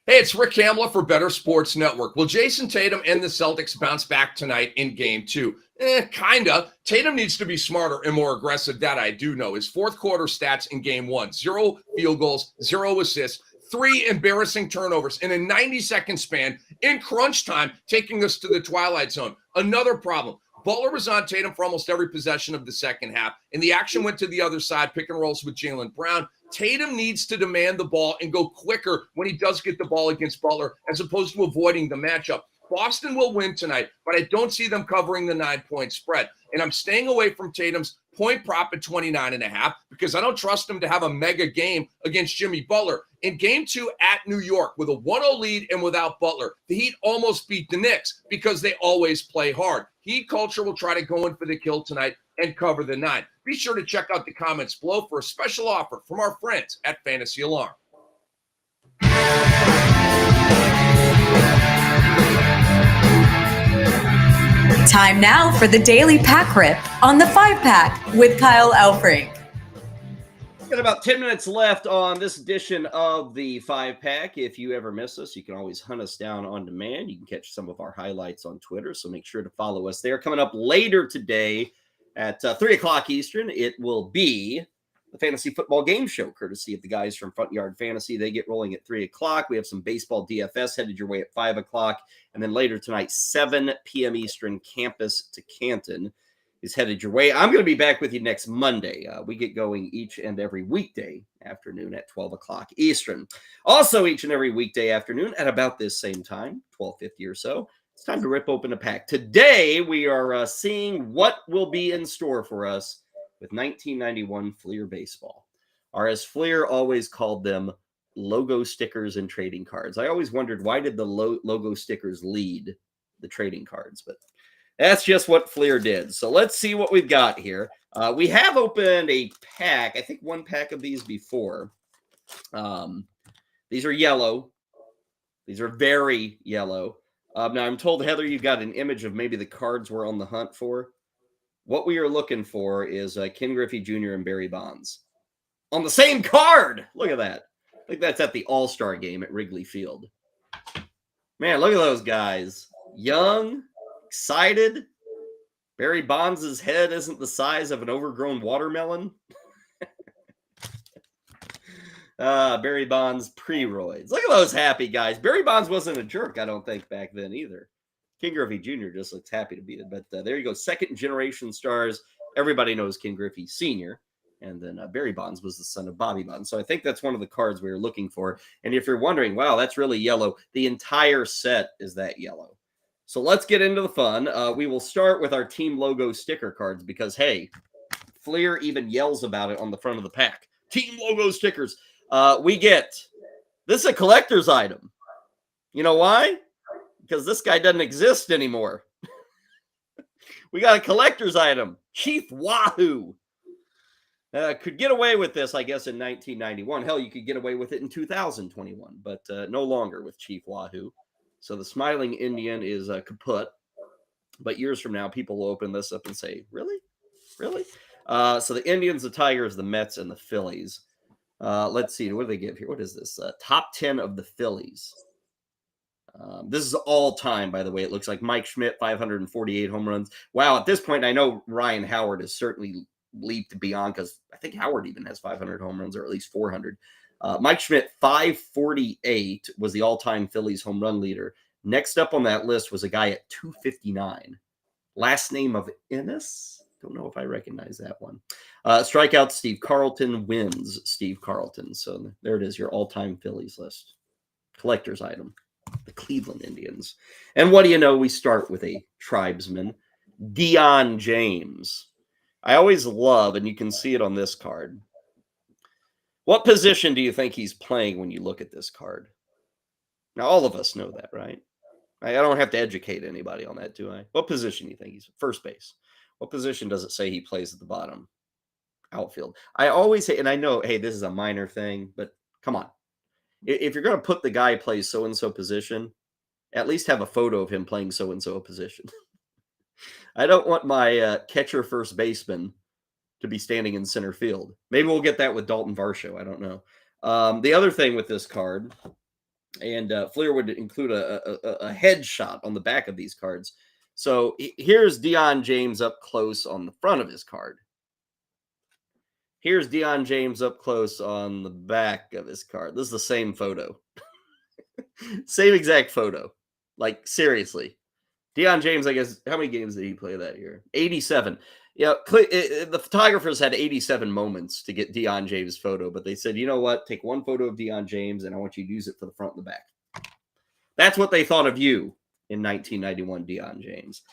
Hey, it's Rick Hamla for Bettor Sports Network. Will Jason Tatum and the Celtics bounce back tonight in Game 2? Kinda. Tatum needs to be smarter and more aggressive. That I do know. His fourth quarter stats in Game 1, 0 field goals, 0 assists, 3 embarrassing turnovers in a 90-second span in crunch time, taking us to the twilight zone. Another problem. Butler was on Tatum for almost every possession of the second half, and the action went to the other side, pick and rolls with Jaylen Brown. Tatum needs to demand the ball and go quicker when he does get the ball against Butler, as opposed to avoiding the matchup. Boston will win tonight, but I don't see them covering the 9-point spread. And I'm staying away from Tatum's point prop at 29.5 because I don't trust him to have a mega game against Jimmy Butler. In Game 2 at New York with a 1-0 lead and without Butler, the Heat almost beat the Knicks because they always play hard. Heat culture will try to go in for the kill tonight and cover the 9. Be sure to check out the comments below for a special offer from our friends at Fantasy Alarm. Time now for the Daily Pack Rip on the 5-Pack with Kyle Elfrink. Got about 10 minutes left on this edition of the 5-Pack. If you ever miss us, you can always hunt us down on demand. You can catch some of our highlights on Twitter, so make sure to follow us there. Coming up later today at 3 o'clock Eastern, it will be the Fantasy Football Game Show, courtesy of the guys from Front Yard Fantasy. They get rolling at 3 o'clock. We have some baseball DFS headed your way at 5 o'clock. And then later tonight, 7 p.m. Eastern, Campus to Canton is headed your way. I'm going to be back with you next Monday. We get going each and every weekday afternoon at 12 o'clock Eastern. Also, each and every weekday afternoon at about this same time, 12:50 or so, it's time to rip open a pack. Today, we are seeing what will be in store for us with 1991 Fleer Baseball, or as Fleer always called them, logo stickers and trading cards. I always wondered, why did the logo stickers lead the trading cards? But that's just what Fleer did. So let's see what we've got here. We have opened a pack, I think one pack of these before. These are yellow. These are very yellow. Now, I'm told, Heather, you've got an image of maybe the cards we're on the hunt for. What we are looking for is Ken Griffey Jr. and Barry Bonds on the same card. Look at that. think that's at the All-Star game at Wrigley Field. Man, look at those guys. Young, excited. Barry Bonds' head isn't the size of an overgrown watermelon. Barry Bonds pre-roids. Look at those happy guys. Barry Bonds wasn't a jerk, I don't think, back then either. King Griffey Jr. just looks happy to be it. But there you go. Second generation stars. Everybody knows King Griffey Sr. And then Barry Bonds was the son of Bobby Bonds. So I think that's one of the cards we were looking for. And if you're wondering, wow, that's really yellow, the entire set is that yellow. So let's get into the fun. We will start with our team logo sticker cards because, hey, Fleer even yells about it on the front of the pack. Team logo stickers. This is a collector's item. You know why? Because this guy doesn't exist anymore. We got a collector's item. Chief Wahoo. Could get away with this, I guess, in 1991. Hell, you could get away with it in 2021, but no longer with Chief Wahoo. So the smiling Indian is kaput. But years from now, people will open this up and say, really? Really? So the Indians, the Tigers, the Mets, and the Phillies. Let's see. What do they give here? What is this? Top 10 of the Phillies. This is all time, by the way. It looks like Mike Schmidt, 548 home runs. Wow, at this point, I know Ryan Howard has certainly leaped beyond because I think Howard even has 500 home runs or at least 400. Mike Schmidt, 548, was the all-time Phillies home run leader. Next up on that list was a guy at 259. Last name of Ennis? Don't know if I recognize that one. Strikeout, Steve Carlton. Wins, Steve Carlton. So there it is, your all-time Phillies list. Collector's item. The Cleveland Indians. And what do you know? We start with a tribesman, Deion James. I always love, and you can see it on this card. What position do you think he's playing when you look at this card? Now, all of us know that, right? I don't have to educate anybody on that, do I? What position do you think he's? First base. What position does it say he plays at the bottom? Outfield. I always say, and I know, hey, this is a minor thing, but come on. If you're going to put the guy who plays so-and-so position, at least have a photo of him playing so-and-so position. I don't want my catcher first baseman to be standing in center field. Maybe we'll get that with Dalton Varsho. I don't know. The other thing with this card, and Fleer would include a headshot on the back of these cards. So here's Deion James up close on the front of his card. Here's Deion James up close on the back of his card. This is the same photo. Same exact photo. Like, seriously. Deion James, I guess, how many games did he play that year? 87. Yeah, the photographers had 87 moments to get Deion James' photo, but they said, you know what? Take one photo of Deion James, and I want you to use it for the front and the back. That's what they thought of you in 1991, Deion James.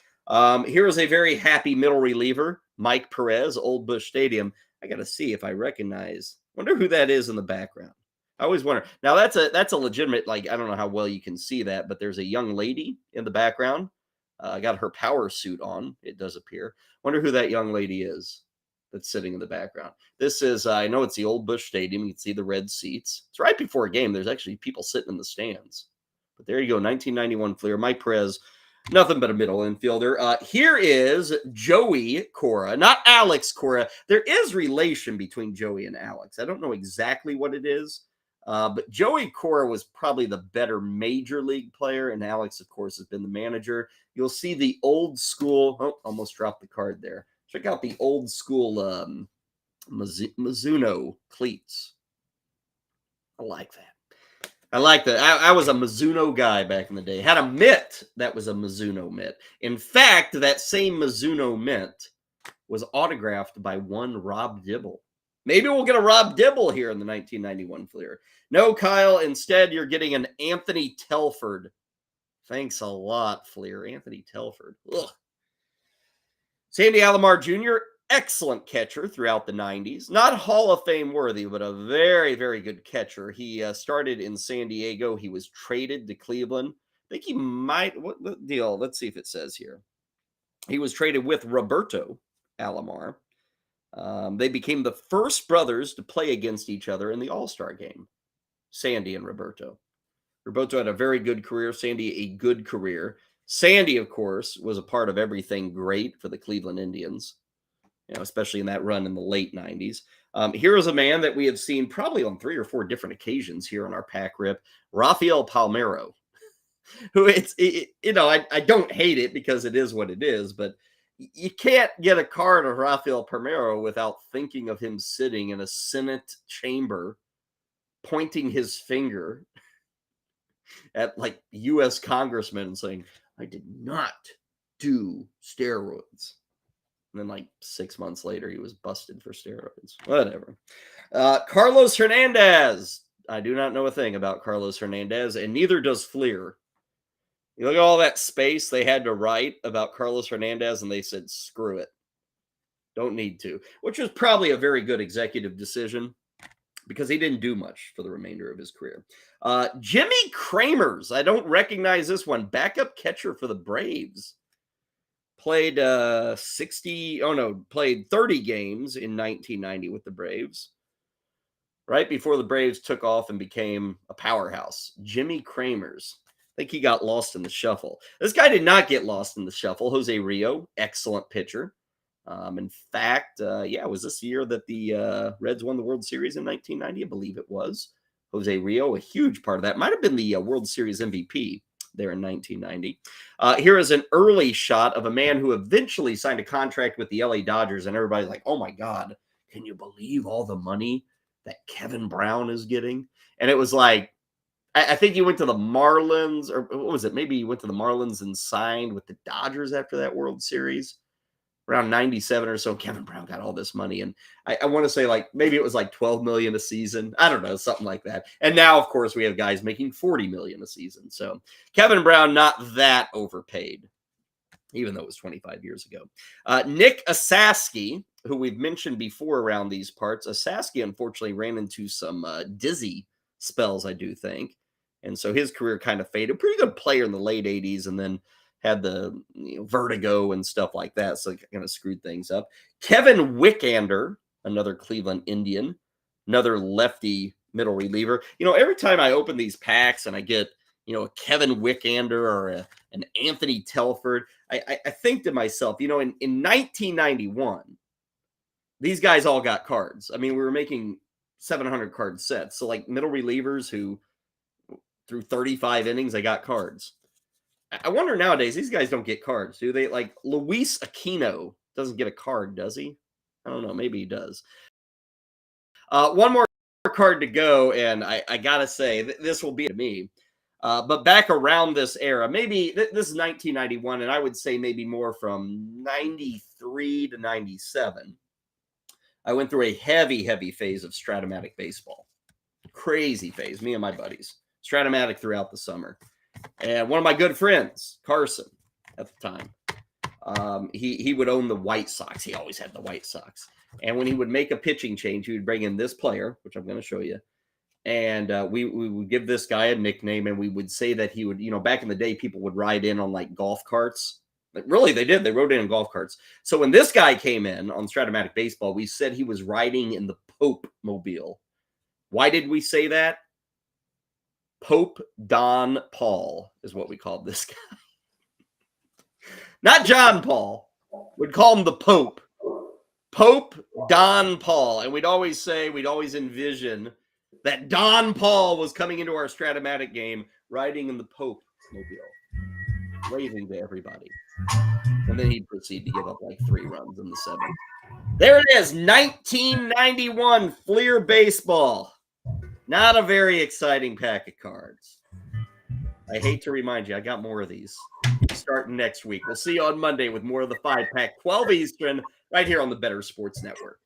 Here is a very happy middle reliever, Mike Perez, Old Busch Stadium. I got to see if I recognize. Wonder who that is in the background. I always wonder. Now, that's a legitimate, like, I don't know how well you can see that, but there's a young lady in the background. Got her power suit on, it does appear. Wonder who that young lady is that's sitting in the background. This is, I know it's the Old Busch Stadium. You can see the red seats. It's right before a game. There's actually people sitting in the stands. But there you go, 1991 Fleer. Mike Perez, nothing but a middle infielder. Here is Joey Cora, not Alex Cora. There is relation between Joey and Alex. I don't know exactly what it is. But Joey Cora was probably the better major league player, and Alex, of course, has been the manager. You'll see the old school. Oh, almost dropped the card there. Check out the old school Mizuno cleats. I like that. I like that. I was a Mizuno guy back in the day. Had a mitt that was a Mizuno mitt. In fact, that same Mizuno mitt was autographed by one Rob Dibble. Maybe we'll get a Rob Dibble here in the 1991 Fleer. No, Kyle. Instead, you're getting an Anthony Telford. Thanks a lot, Fleer. Anthony Telford. Ugh. Sandy Alomar Jr., excellent catcher throughout the 90s. Not Hall of Fame worthy, but a very, very good catcher. He started in San Diego. He was traded to Cleveland. I think he might. What the deal? Let's see if it says here. He was traded with Roberto Alomar. They became the first brothers to play against each other in the All-Star game. Sandy and Roberto. Roberto had a very good career. Sandy, a good career. Sandy, of course, was a part of everything great for the Cleveland Indians. especially in that run in the late 90s. Here is a man that we have seen probably on 3 or 4 different occasions here on our pack rip, Rafael Palmeiro, who I don't hate it because it is what it is, but you can't get a card of Rafael Palmeiro without thinking of him sitting in a Senate chamber, pointing his finger at like U.S. congressmen and saying, "I did not do steroids." And then like 6 months later, he was busted for steroids. Whatever. Carlos Hernandez. I do not know a thing about Carlos Hernandez, and neither does Fleer. You look at all that space they had to write about Carlos Hernandez, and they said, screw it. Don't need to. Which was probably a very good executive decision because he didn't do much for the remainder of his career. Jimmy Kramers. I don't recognize this one. Backup catcher for the Braves. Played 30 games in 1990 with the Braves. Right before the Braves took off and became a powerhouse. Jimmy Kramers. I think he got lost in the shuffle. This guy did not get lost in the shuffle. Jose Rio, excellent pitcher. In fact, it was this year that the Reds won the World Series in 1990. I believe it was. Jose Rio, a huge part of that. Might have been the World Series MVP there in 1990. Here is an early shot of a man who eventually signed a contract with the LA Dodgers, and everybody's like, oh my God, can you believe all the money that Kevin Brown is getting? And it was like, I think he went to the Marlins, or what was it? Maybe he went to the Marlins and signed with the Dodgers after that World Series. Around 97 or so, Kevin Brown got all this money. And I want to say like, maybe it was like 12 million a season. I don't know, something like that. And now, of course, we have guys making 40 million a season. So Kevin Brown, not that overpaid, even though it was 25 years ago. Nick Asaski, who we've mentioned before around these parts. Asaski, unfortunately, ran into some dizzy spells, I do think. And so his career kind of faded. Pretty good player in the late 80s, and then had the vertigo and stuff like that, so it kind of screwed things up. Kevin Wickander, another Cleveland Indian, another lefty middle reliever. Every time I open these packs and I get, a Kevin Wickander or an Anthony Telford, I think to myself, in 1991, these guys all got cards. I mean, we were making 700 card sets. So like middle relievers who through 35 innings, they got cards. I wonder nowadays, these guys don't get cards, do they? Like Luis Aquino doesn't get a card, does he? I don't know. Maybe he does. One more card to go, and I got to say, this will be to me. But back around this era, maybe this is 1991, and I would say maybe more from 93 to 97. I went through a heavy, heavy phase of Stratomatic baseball. Crazy phase, me and my buddies. Stratomatic throughout the summer. And one of my good friends, Carson, at the time, he would own the White Sox. He always had the White Sox. And when he would make a pitching change, he would bring in this player, which I'm going to show you. And we would give this guy a nickname, and we would say that he would, back in the day, people would ride in on like golf carts. Like, really, they did. They rode in golf carts. So when this guy came in on Stratomatic baseball, we said he was riding in the Pope Mobile. Why did we say that? Pope Don Paul is what we called this guy. Not John Paul. We'd call him the Pope. Pope Don Paul. And we'd always envision that Don Paul was coming into our Stratomatic game riding in the Pope Mobile, waving to everybody. And then he'd proceed to give up like 3 runs in the 7th. There it is, 1991 Fleer baseball. Not a very exciting pack of cards. I hate to remind you, I got more of these starting next week. We'll see you on Monday with more of the 5-pack, 12 Eastern, right here on the Bettor Sports Network.